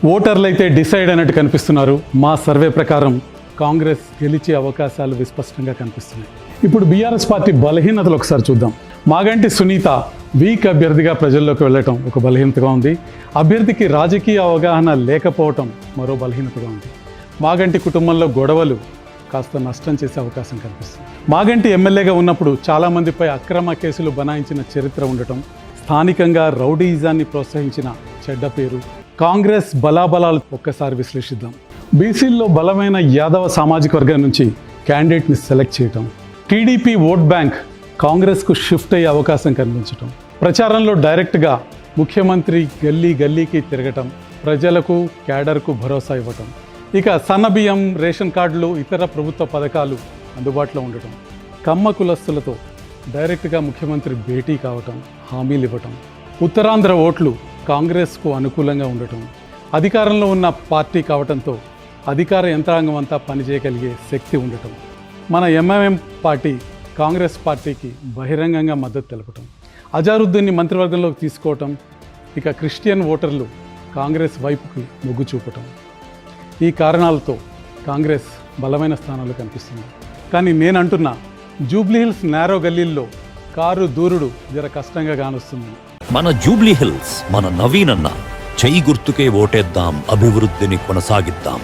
ఓటర్లు అయితే డిసైడ్ అయినట్టు కనిపిస్తున్నారు. మా సర్వే ప్రకారం కాంగ్రెస్ గెలిచే అవకాశాలు విస్పష్టంగా కనిపిస్తున్నాయి. ఇప్పుడు బీఆర్ఎస్ పార్టీ బలహీనతలు ఒకసారి చూద్దాం. మాగంటి సునీత వీక్ అభ్యర్థిగా ప్రజల్లోకి వెళ్ళటం ఒక బలహీనతగా ఉంది. అభ్యర్థికి రాజకీయ అవగాహన లేకపోవటం మరో బలహీనతగా ఉంది. మాగంటి కుటుంబంలో గొడవలు కాస్త నష్టం చేసే అవకాశం కనిపిస్తుంది. మాగంటి ఎమ్మెల్యేగా ఉన్నప్పుడు చాలామందిపై అక్రమ కేసులు బనాయించిన చరిత్ర ఉండటం, స్థానికంగా రౌడీయిజాన్ని ప్రోత్సహించిన చెడ్డ పేరు, కాంగ్రెస్ బలాబలాలు ఒక్కసారి విశ్లేషిద్దాం. బీసీల్లో బలమైన యాదవ సామాజిక వర్గం నుంచి క్యాండిడేట్ని సెలెక్ట్ చేయటం, టీడీపీ ఓట్ బ్యాంక్ కాంగ్రెస్కు షిఫ్ట్ అయ్యే అవకాశం కనిపించటం, ప్రచారంలో డైరెక్ట్గా ముఖ్యమంత్రి గల్లీ గల్లీకి తిరగటం, ప్రజలకు క్యాడర్కు భరోసా ఇవ్వటం, ఇక సన్నబియ్యం, రేషన్ కార్డులు, ఇతర ప్రభుత్వ పథకాలు అందుబాటులో ఉండటం, కమ్మ కులస్తులతో డైరెక్ట్గా ముఖ్యమంత్రి భేటీ కావటం, హామీలు ఇవ్వటం, ఉత్తరాంధ్ర ఓట్లు కాంగ్రెస్కు అనుకూలంగా ఉండటం, అధికారంలో ఉన్న పార్టీ కావటంతో అధికార యంత్రాంగం అంతా పనిచేయగలిగే శక్తి ఉండటం, మన ఎంఐఎం పార్టీ కాంగ్రెస్ పార్టీకి బహిరంగంగా మద్దతు తెలపటం, అజారుద్దీన్ని మంత్రివర్గంలోకి తీసుకోవటం, ఇక క్రిస్టియన్ ఓటర్లు కాంగ్రెస్ వైపుకి మొగ్గు చూపటం. ఈ కారణాలతో కాంగ్రెస్ బలమైన స్థానాలు కనిపిస్తుంది. కానీ నేను అంటున్నా, జూబ్లీహిల్స్ నేరో గల్లీల్లో కారు దూరుడు జర కష్టంగా కానొస్తుంది. మన జూబ్లీహిల్స్, మన నవీనన్న. చెయ్యి గుర్తుకే ఓటేద్దాం, అభివృద్ధిని కొనసాగిద్దాం.